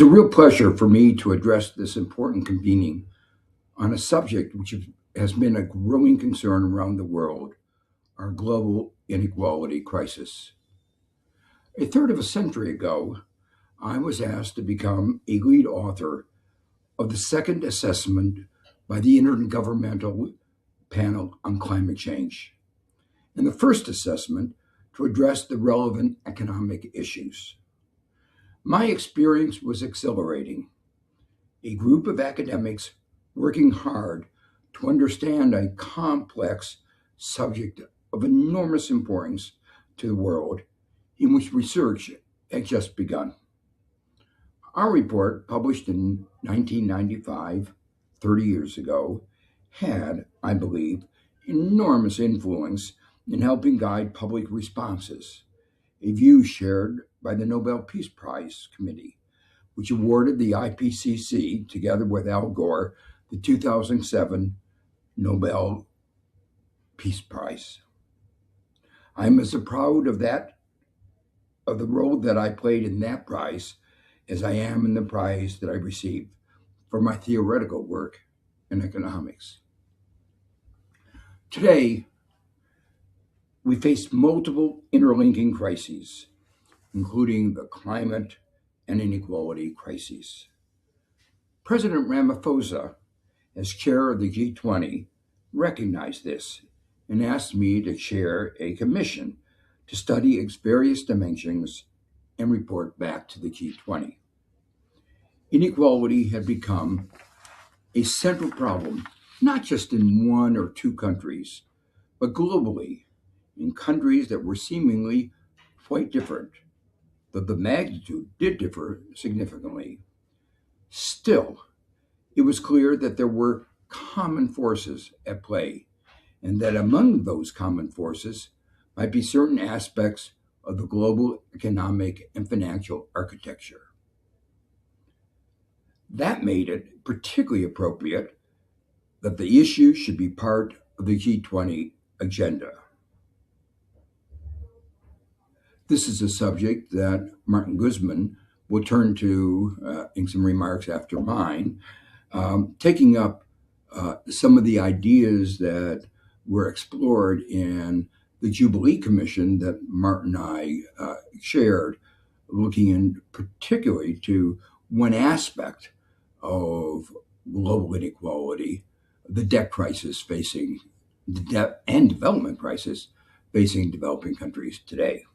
a real pleasure for me to address this important convening on a subject which has been a growing concern around the world, our global inequality crisis. A third of a century ago, I was asked to become a lead author of the second assessment by the Intergovernmental Panel on Climate Change, and the first assessment to address the relevant economic issues. My experience was exhilarating. A group of academics working hard to understand a complex subject of enormous importance to the world in which research had just begun. Our report, published in 1995, 30 years ago, had, I believe, enormous influence in helping guide public responses, a view shared by the Nobel Peace Prize Committee, which awarded the IPCC, together with Al Gore, the 2007 Nobel Peace Prize. I'm as proud of the role that I played in that prize as I am in the prize that I received for my theoretical work in economics. Today, we face multiple interlinking crises, including the climate and inequality crises. President Ramaphosa, as chair of the G20, recognized this and asked me to chair a commission to study its various dimensions and report back to the G20. Inequality had become a central problem, not just in one or two countries, but globally, in countries that were seemingly quite different, though the magnitude did differ significantly. Still, it was clear that there were common forces at play, and that among those common forces might be certain aspects of the global economic and financial architecture. That made it particularly appropriate that the issue should be part of the G20 agenda. This is a subject that Martin Guzman will turn to in some remarks after mine, taking up some of the ideas that were explored in the Jubilee Commission that Martin and I chaired, looking in particularly to one aspect of global inequality, the debt crisis facing the debt and development crisis facing developing countries today.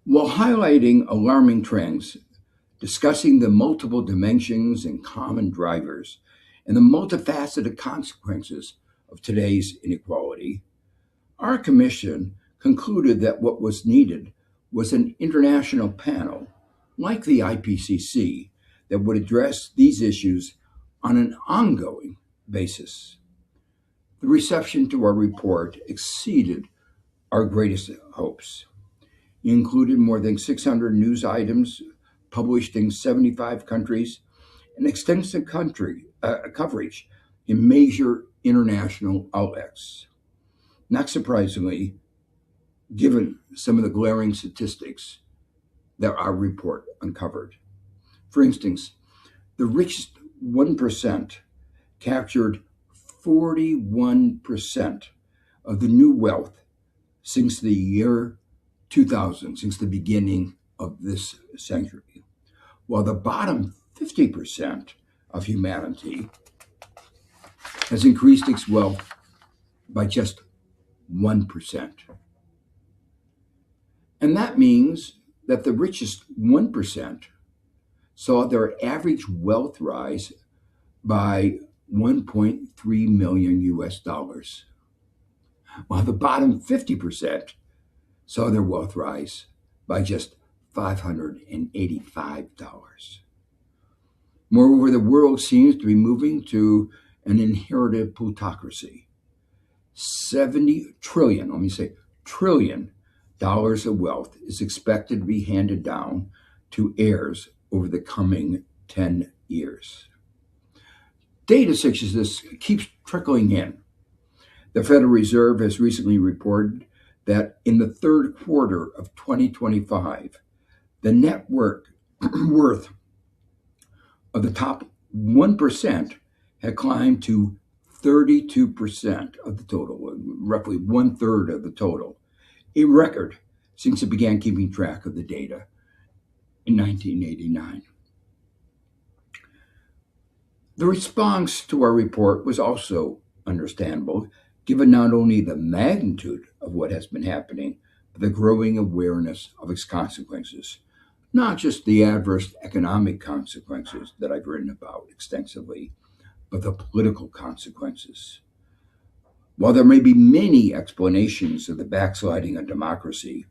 While highlighting alarming trends, discussing the multiple dimensions and common drivers, and the multifaceted consequences of today's inequality, our commission concluded that what was needed was an international panel, like the IPCC, that would address these issues on an ongoing basis. The reception to our report exceeded our greatest hopes. It included more than 600 news items published in 75 countries and extensive coverage in major international outlets. Not surprisingly, given some of the glaring statistics that our report uncovered. For instance, the richest 1% captured 41% of the new wealth since the year 2000, since the beginning of this century, while the bottom 50% of humanity has increased its wealth by just 1%. And that means that the richest 1% saw their average wealth rise by 1.3 million US dollars, while the bottom 50% saw their wealth rise by just $585. Moreover, the world seems to be moving to an inherited plutocracy. 70 trillion, let me say trillion dollars of wealth is expected to be handed down to heirs over the coming 10 years. Data such as this keeps trickling in. The Federal Reserve has recently reported that in the third quarter of 2025, the net worth worth of the top 1% had climbed to 32% of the total, roughly one third of the total, a record since it began keeping track of the data in 1989. The response to our report was also understandable, given not only the magnitude of what has been happening, but the growing awareness of its consequences, not just the adverse economic consequences that I've written about extensively, but the political consequences. While there may be many explanations of the backsliding of democracy,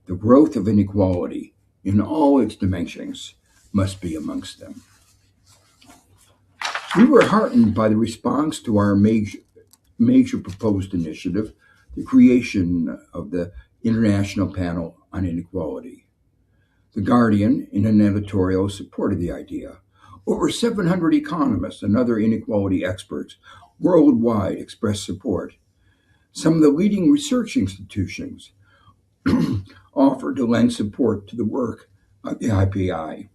the growth of inequality in all its dimensions must be amongst them. We were heartened by the response to our major proposed initiative, the creation of the International Panel on Inequality. The Guardian, in an editorial, supported the idea. Over 700 economists and other inequality experts worldwide expressed support. Some of the leading research institutions offered to lend support to the work of the IPI,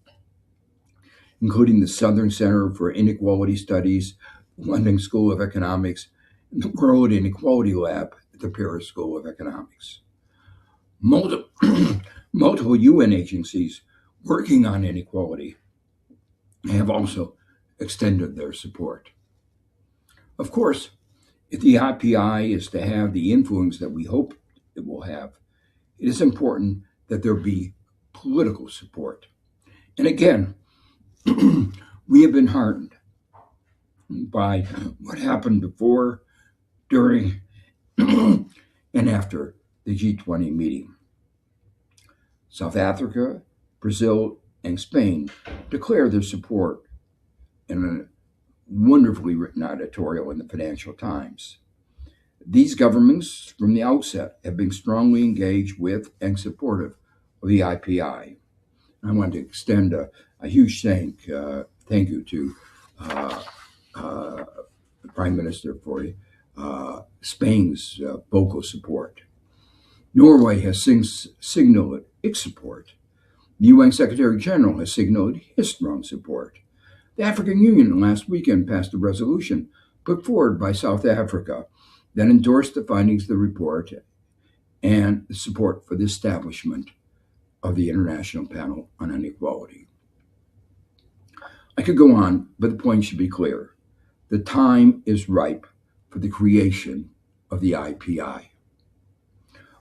including the Southern Center for Inequality Studies, the London School of Economics, and the World Inequality Lab at the Paris School of Economics. Multiple UN agencies working on inequality have also extended their support. Of course, if the IPI is to have the influence that we hope it will have, it is important that there be political support. And again, we have been heartened by what happened before, during, and after the G20 meeting. South Africa, Brazil, and Spain declared their support in a wonderfully written editorial in the Financial Times. These governments, from the outset, have been strongly engaged with and supportive of the IPI. I want to extend a huge thank you to the Prime Minister for Spain's vocal support. Norway has signaled its support. The UN Secretary General has signaled his strong support. The African Union last weekend passed a resolution put forward by South Africa that endorsed the findings of the report and the support for the establishment of the International Panel on Inequality. I could go on, but the point should be clear. The time is ripe for the creation of the IPI.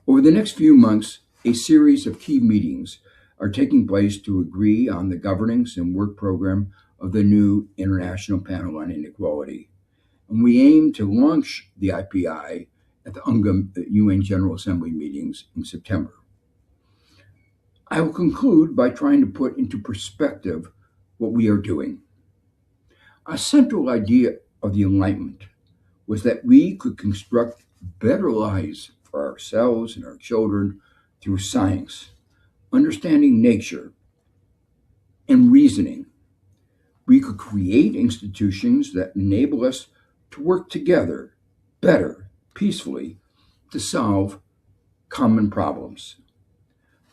Over the next few months, a series of key meetings are taking place to agree on the governance and work program of the new International Panel on Inequality. And we aim to launch the IPI at the UN General Assembly meetings in September. I will conclude by trying to put into perspective what we are doing. A central idea of the Enlightenment was that we could construct better lives for ourselves and our children through science, understanding nature, and reasoning. We could create institutions that enable us to work together better, peacefully, to solve common problems.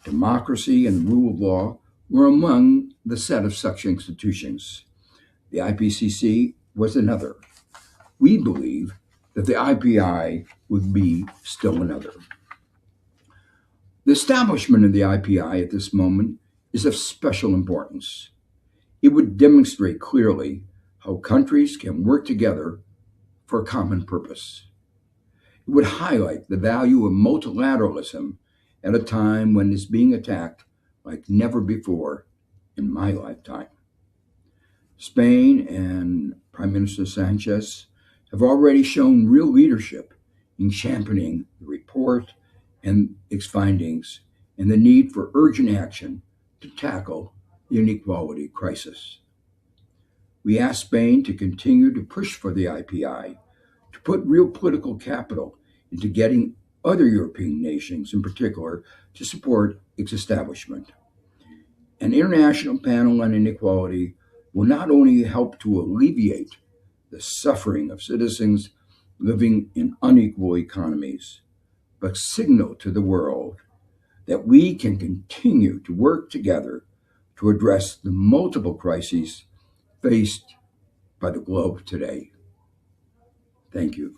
Democracy and rule of law were among the set of such institutions. The IPCC was another. We believe that the IPI would be still another. The establishment of the IPI at this moment is of special importance. It would demonstrate clearly how countries can work together for a common purpose. It would highlight the value of multilateralism at a time when it's being attacked like never before in my lifetime. Spain and Prime Minister Sanchez have already shown real leadership in championing the report and its findings and the need for urgent action to tackle the inequality crisis. We ask Spain to continue to push for the IPI, to put real political capital into getting other European nations in particular to support its establishment. An international panel on inequality will not only help to alleviate the suffering of citizens living in unequal economies, but signal to the world that we can continue to work together to address the multiple crises faced by the globe today. Thank you.